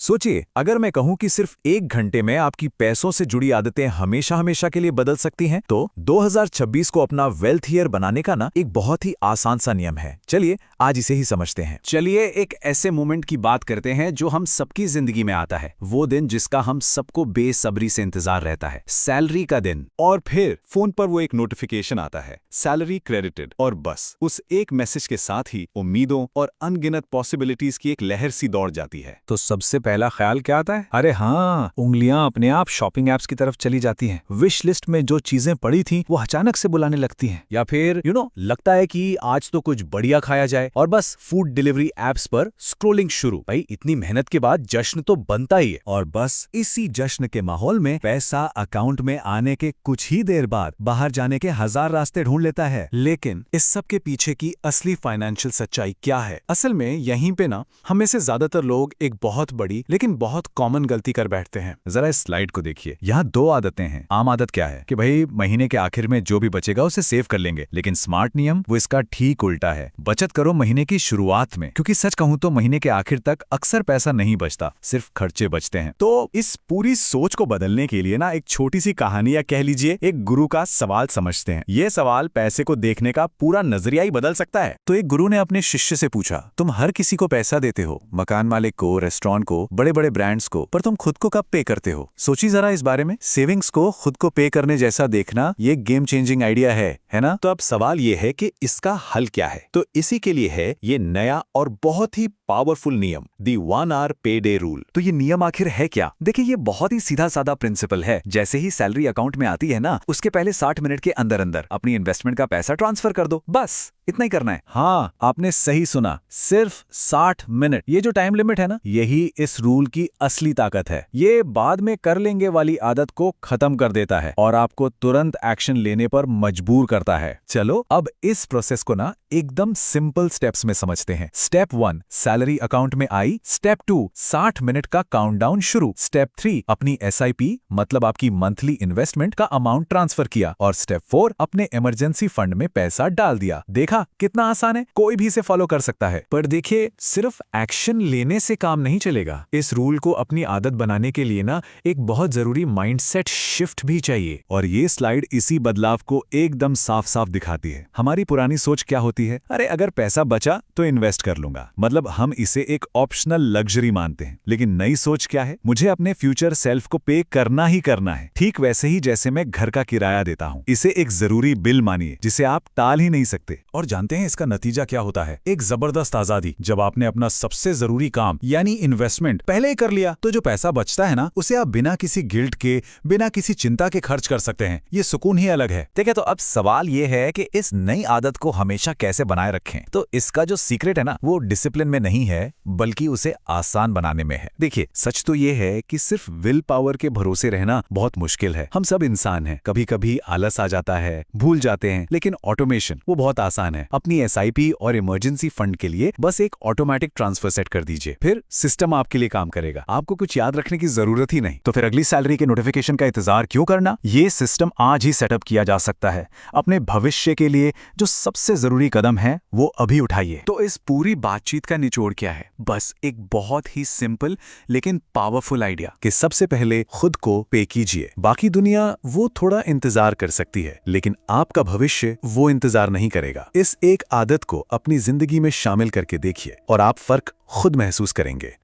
सोचिए, अगर मैं कहूं कि सिर्फ 1 घंटे में आपकी पैसों से जुड़ी आदतें हमेशा हमेशा के लिए बदल सकती हैं, तो 2026 को अपना वेल्थ ईयर बनाने का ना एक बहुत ही आसान सा नियम है। चलिए आज इसे ही समझते हैं। चलिए एक ऐसे मोमेंट की बात करते हैं जो हम सबकी जिंदगी में आता है, वो दिन जिसका हम सबको बेसब्री से इंतजार रहता है, सैलरी का दिन। और फिर फोन पर वो एक नोटिफिकेशन आता है, सैलरी क्रेडिटेड, और बस उस एक मैसेज के साथ ही उम्मीदों और अनगिनत पॉसिबिलिटीज की एक लहर सी दौड़ जाती है। तो सबसे पहला ख्याल क्या आता है? अरे हाँ, उंगलियां अपने आप शॉपिंग एप्स की तरफ चली जाती हैं। विश लिस्ट में जो चीजें पड़ी थी वो अचानक से बुलाने लगती हैं। या फिर लगता है कि आज तो कुछ बढ़िया खाया जाए और बस फूड डिलीवरी एप्स पर स्क्रोलिंग शुरू। भाई इतनी मेहनत के बाद जश्न तो बनता ही है। और बस इसी जश्न के माहौल में पैसा अकाउंट में आने के कुछ ही देर बाद बाहर जाने के 1000 रास्ते ढूंढ लेता है। लेकिन इस सब के पीछे की असली फाइनेंशियल सच्चाई क्या है? असल में यहीं पे ना हम में से ज्यादातर लोग एक बहुत बड़ी लेकिन बहुत कॉमन गलती कर बैठते हैं। जरा इस स्लाइड को देखिए, यहाँ 2 आदतें हैं। आम आदत क्या है कि भाई महीने के आखिर में जो भी बचेगा उसे सेव कर लेंगे, लेकिन स्मार्ट नियम वो इसका ठीक उल्टा है। बचत करो महीने की शुरुआत में, क्योंकि सच कहूं तो महीने के आखिर तक अक्सर पैसा नहीं बचता, सिर्फ खर्चे बचते हैं। तो इस पूरी सोच को बदलने के लिए ना एक छोटी सी कहानी या कह लीजिए एक गुरु का सवाल समझते हैं। ये सवाल पैसे को देखने का पूरा नजरिया ही बदल सकता है। तो एक गुरु ने अपने शिष्य से पूछा, तुम हर किसी को पैसा देते हो, मकान मालिक को, रेस्टोरेंट को, बड़े बड़े ब्रांड्स को, पर तुम खुद को कब पे करते हो? सोची जरा इस बारे में। सेविंग्स को खुद को पे करने जैसा देखना ये गेम चेंजिंग आइडिया है ना? तो अब सवाल ये है कि इसका हल क्या है? तो इसी के लिए है ये नया और बहुत ही पावरफुल नियम, दी 1 आवर पे डे रूल। तो ये नियम आखिर है क्या? देखिए, ये बहुत ही सीधा साधा प्रिंसिपल है। जैसे ही सैलरी अकाउंट में आती है ना, उसके पहले 60 मिनट के अंदर अंदर अपनी इन्वेस्टमेंट का पैसा ट्रांसफर कर दो, बस इतना ही करना है। हाँ, आपने सही सुना, सिर्फ 60 मिनट। ये जो टाइम लिमिट है ना, यही इस रूल की असली ताकत है। ये बाद में कर लेंगे वाली आदत को खत्म कर देता है और आपको तुरंत एक्शन लेने पर मजबूर करता है। चलो अब इस प्रोसेस को ना एकदम सिंपल स्टेप्स में समझते हैं। स्टेप 1, सैलरी अकाउंट में आई। स्टेप 2, 60 मिनट का काउंटडाउन शुरू। स्टेप 3, अपनी SIP मतलब आपकी मंथली इन्वेस्टमेंट का अमाउंट ट्रांसफर किया। और स्टेप 4, अपने इमरजेंसी फंड में पैसा डाल दिया। देखा कितना आसान है, कोई भी इसे फॉलो कर सकता है। पर देखिए, सिर्फ एक्शन लेने से काम नहीं चलेगा। इस रूल को अपनी आदत बनाने के लिए ना एक बहुत जरूरी माइंडसेट शिफ्ट भी चाहिए। और ये स्लाइड इसी बदलाव को एकदम साफ साफ दिखाती है। हमारी पुरानी सोच क्या होती है? अरे अगर पैसा बचा तो इन्वेस्ट कर लूंगा, मतलब हम इसे एक ऑप्शनल लग्जरी मानते हैं। लेकिन नई सोच क्या है? मुझे अपने फ्यूचर सेल्फ को पे करना ही करना है, ठीक वैसे ही जैसे मैं घर का किराया देता हूँ। इसे एक जरूरी बिल मानिए जिसे आप टाल ही नहीं सकते। और जानते हैं इसका नतीजा क्या होता है? एक जबरदस्त आजादी। जब आपने अपना सबसे जरूरी काम यानी इन्वेस्टमेंट पहले ही कर लिया, तो जो पैसा बचता है ना, उसे आप बिना किसी गिल्ट के, बिना किसी चिंता के खर्च कर सकते हैं। ये सुकून ही अलग है। ठीक है, तो अब सवाल ये है कि इस नई आदत को हमेशा कैसे बनाए रखें। तो इसका जो सीक्रेट है ना, वो डिसिप्लिन में नहीं है, बल्कि उसे आसान बनाने में है। देखिए, सच तो ये है कि सिर्फ विल पावर के भरोसे रहना बहुत मुश्किल है। हम सब इंसान हैं, कभी कभी आलस आ जाता है, भूल जाते हैं, लेकिन ऑटोमेशन वो बहुत आसान है। अपनी SIP और इमरजेंसी फंड के लिए बस एक ऑटोमेटिक ट्रांसफर सेट कर दीजिए, फिर सिस्टम आपके लिए काम करेगा। आपको कुछ याद रखने की जरूरत ही नहीं। तो फिर अगली सैलरी के नोटिफिकेशन का इंतजार क्यों करना? ये सिस्टम आज ही सेटअप किया जा सकता है। अपने भविष्य के लिए जो सबसे जरूरी कदम है वो अभी उठाइए। तो इस पूरी बातचीत का निचोड़ क्या है? बस एक बहुत ही सिंपल लेकिन पावरफुल आइडिया कि सबसे पहले खुद को पे कीजिए। बाकी दुनिया वो थोड़ा इंतजार कर सकती है, लेकिन आपका भविष्य वो इंतजार नहीं करेगा। इस एक आदत को अपनी जिंदगी में शामिल करके देखिए और आप फर्क खुद महसूस करेंगे।